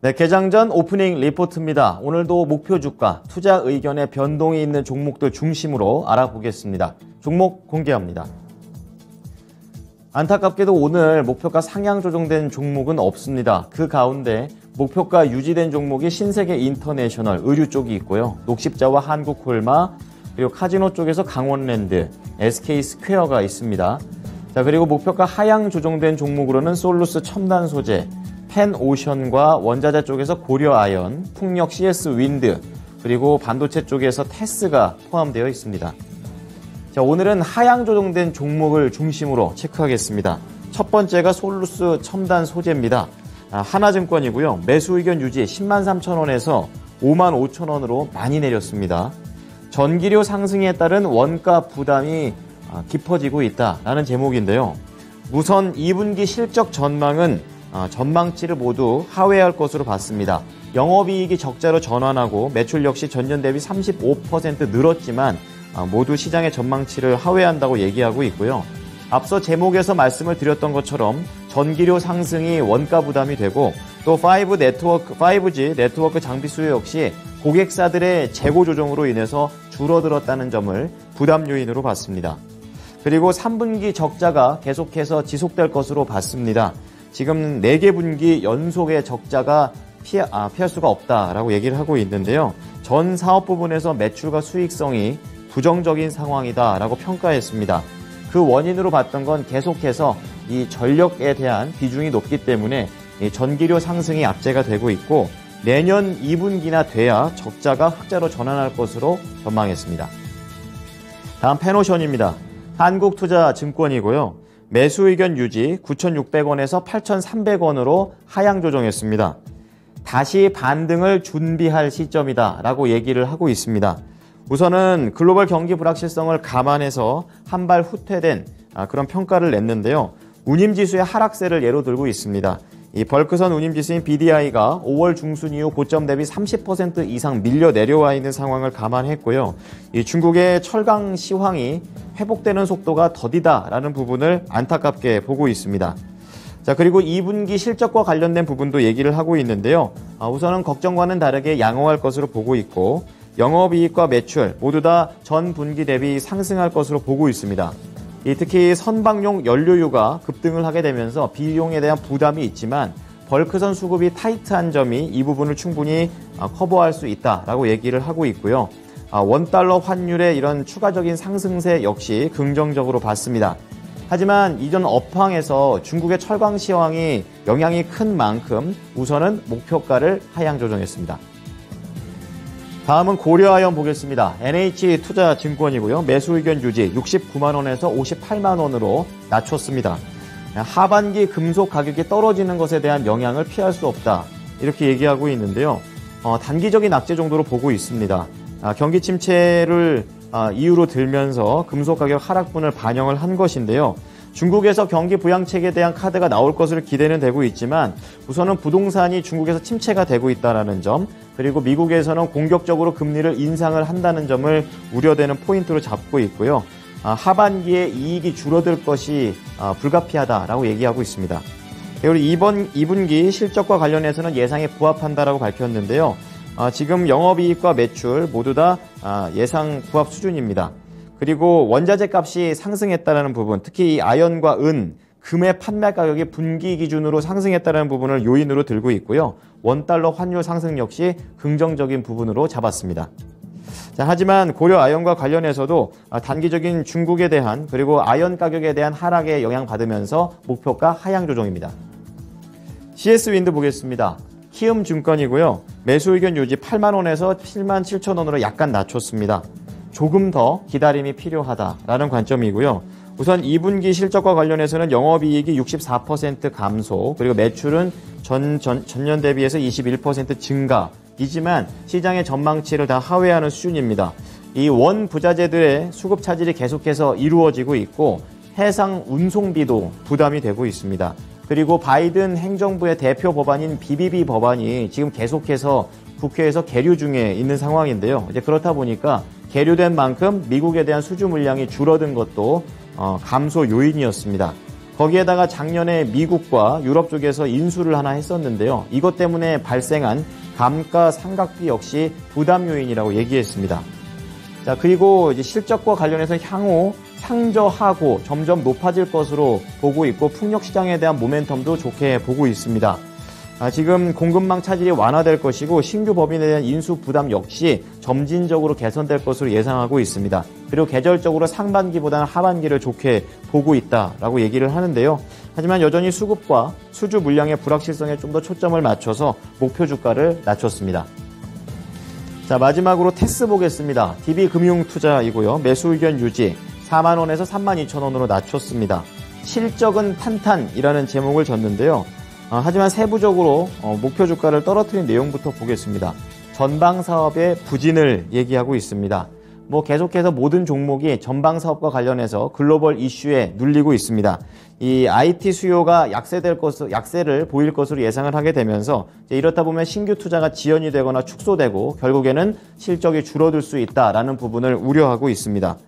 네, 개장 전 오프닝 리포트입니다. 오늘도 목표 주가, 투자 의견에 변동이 있는 종목들 중심으로 알아보겠습니다. 종목 공개합니다. 안타깝게도 오늘 목표가 상향 조정된 종목은 없습니다. 그 가운데 목표가 유지된 종목이 신세계 인터내셔널, 의류 쪽이 있고요. 녹십자와 한국콜마, 그리고 카지노 쪽에서 강원랜드, SK스퀘어가 있습니다. 자, 그리고 목표가 하향 조정된 종목으로는 솔루스 첨단 소재, 펜오션과 원자재 쪽에서 고려아연, 풍력 CS윈드, 그리고 반도체 쪽에서 테스가 포함되어 있습니다. 자, 오늘은 하향 조정된 종목을 중심으로 체크하겠습니다. 첫 번째가 솔루스 첨단 소재입니다. 하나증권이고요. 매수 의견 유지 103,000원에서 55,000원으로 많이 내렸습니다. 전기료 상승에 따른 원가 부담이 깊어지고 있다라는 제목인데요. 우선 2분기 실적 전망은 전망치를 모두 하회할 것으로 봤습니다. 영업이익이 적자로 전환하고 매출 역시 전년 대비 35% 늘었지만 모두 시장의 전망치를 하회한다고 얘기하고 있고요. 앞서 제목에서 말씀을 드렸던 것처럼 전기료 상승이 원가 부담이 되고 또 5G 네트워크 장비 수요 역시 고객사들의 재고 조정으로 인해서 줄어들었다는 점을 부담 요인으로 봤습니다. 그리고 3분기 적자가 계속해서 지속될 것으로 봤습니다. 지금 4개 분기 연속의 적자가 피할 수가 없다라고 얘기를 하고 있는데요. 전 사업 부분에서 매출과 수익성이 부정적인 상황이다라고 평가했습니다. 그 원인으로 봤던 건 계속해서 이 전력에 대한 비중이 높기 때문에 이 전기료 상승이 압제가 되고 있고 내년 2분기나 돼야 적자가 흑자로 전환할 것으로 전망했습니다. 다음 펜오션입니다. 한국투자증권이고요. 매수 의견 유지 9,600원에서 8,300원으로 하향 조정했습니다. 다시 반등을 준비할 시점이다 라고 얘기를 하고 있습니다. 우선은 글로벌 경기 불확실성을 감안해서 한 발 후퇴된 그런 평가를 냈는데요. 운임지수의 하락세를 예로 들고 있습니다. 이 벌크선 운임지수인 BDI가 5월 중순 이후 고점 대비 30% 이상 밀려 내려와 있는 상황을 감안했고요. 이 중국의 철강 시황이 회복되는 속도가 더디다라는 부분을 안타깝게 보고 있습니다. 자, 그리고 2분기 실적과 관련된 부분도 얘기를 하고 있는데요. 우선은 걱정과는 다르게 양호할 것으로 보고 있고 영업이익과 매출 모두 다 전 분기 대비 상승할 것으로 보고 있습니다. 특히 선박용 연료유가 급등을 하게 되면서 비용에 대한 부담이 있지만 벌크선 수급이 타이트한 점이 이 부분을 충분히 커버할 수 있다라고 얘기를 하고 있고요. 원달러 환율의 이런 추가적인 상승세 역시 긍정적으로 봤습니다. 하지만 이전 업황에서 중국의 철강 시황이 영향이 큰 만큼 우선은 목표가를 하향 조정했습니다. 다음은 고려아연 보겠습니다. NH투자증권이고요. 매수 의견 유지 69만원에서 58만원으로 낮췄습니다. 하반기 금속 가격이 떨어지는 것에 대한 영향을 피할 수 없다. 이렇게 얘기하고 있는데요. 단기적인 악재 정도로 보고 있습니다. 경기 침체를 이유로 들면서 금속 가격 하락분을 반영을 한 것인데요. 중국에서 경기 부양책에 대한 카드가 나올 것으로 기대는 되고 있지만 우선은 부동산이 중국에서 침체가 되고 있다는 점, 그리고 미국에서는 공격적으로 금리를 인상을 한다는 점을 우려되는 포인트로 잡고 있고요. 하반기에 이익이 줄어들 것이 불가피하다라고 얘기하고 있습니다. 그리고 이번 2분기 실적과 관련해서는 예상에 부합한다라고 밝혔는데요. 지금 영업이익과 매출 모두 다 예상 부합 수준입니다. 그리고 원자재 값이 상승했다는 부분, 특히 아연과 은, 금의 판매 가격이 분기 기준으로 상승했다는 부분을 요인으로 들고 있고요. 원달러 환율 상승 역시 긍정적인 부분으로 잡았습니다. 자, 하지만 고려아연과 관련해서도 단기적인 중국에 대한 그리고 아연 가격에 대한 하락에 영향받으면서 목표가 하향 조정입니다. CS윈드 보겠습니다. 키움증권이고요. 매수 의견 유지 8만원에서 77,000원으로 약간 낮췄습니다. 조금 더 기다림이 필요하다라는 관점이고요. 우선 2분기 실적과 관련해서는 영업이익이 64% 감소, 그리고 매출은 전년 대비해서 21% 증가이지만 시장의 전망치를 다 하회하는 수준입니다. 이 원 부자재들의 수급 차질이 계속해서 이루어지고 있고 해상 운송비도 부담이 되고 있습니다. 그리고 바이든 행정부의 대표 법안인 BBB 법안이 지금 계속해서 국회에서 계류 중에 있는 상황인데요. 이제 그렇다 보니까 계류된 만큼 미국에 대한 수주 물량이 줄어든 것도 감소 요인이었습니다. 거기에다가 작년에 미국과 유럽 쪽에서 인수를 하나 했었는데요. 이것 때문에 발생한 감가상각비 역시 부담 요인이라고 얘기했습니다. 자, 그리고 이제 실적과 관련해서 향후 상저하고 점점 높아질 것으로 보고 있고 풍력시장에 대한 모멘텀도 좋게 보고 있습니다. 지금 공급망 차질이 완화될 것이고 신규 법인에 대한 인수 부담 역시 점진적으로 개선될 것으로 예상하고 있습니다. 그리고 계절적으로 상반기보다는 하반기를 좋게 보고 있다라고 얘기를 하는데요. 하지만 여전히 수급과 수주 물량의 불확실성에 좀 더 초점을 맞춰서 목표 주가를 낮췄습니다. 자, 마지막으로 테스 보겠습니다. DB금융투자이고요. 매수 의견 유지 4만원에서 32,000원으로 낮췄습니다. 실적은 탄탄이라는 제목을 줬는데요. 하지만 세부적으로 목표 주가를 떨어뜨린 내용부터 보겠습니다. 전방 사업의 부진을 얘기하고 있습니다. 계속해서 모든 종목이 전방 사업과 관련해서 글로벌 이슈에 눌리고 있습니다. 이 IT 수요가 약세를 보일 것으로 예상을 하게 되면서 이렇다 보면 신규 투자가 지연이 되거나 축소되고 결국에는 실적이 줄어들 수 있다라는 부분을 우려하고 있습니다.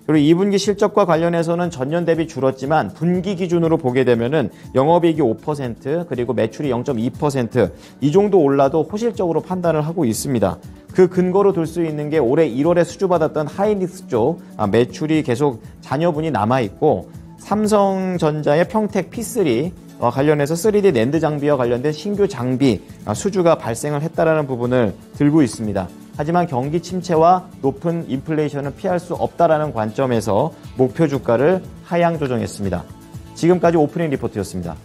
그리고 2분기 실적과 관련해서는 전년 대비 줄었지만 분기 기준으로 보게 되면은 영업이익이 5% 그리고 매출이 0.2% 이 정도 올라도 호실적으로 판단을 하고 있습니다. 그 근거로 둘 수 있는 게 올해 1월에 수주받았던 하이닉스 쪽 매출이 계속 잔여분이 남아있고 삼성전자의 평택 P3 관련해서 3D 낸드 장비와 관련된 신규 장비 수주가 발생을 했다라는 부분을 들고 있습니다. 하지만 경기 침체와 높은 인플레이션은 피할 수 없다라는 관점에서 목표 주가를 하향 조정했습니다. 지금까지 오프닝 리포트였습니다.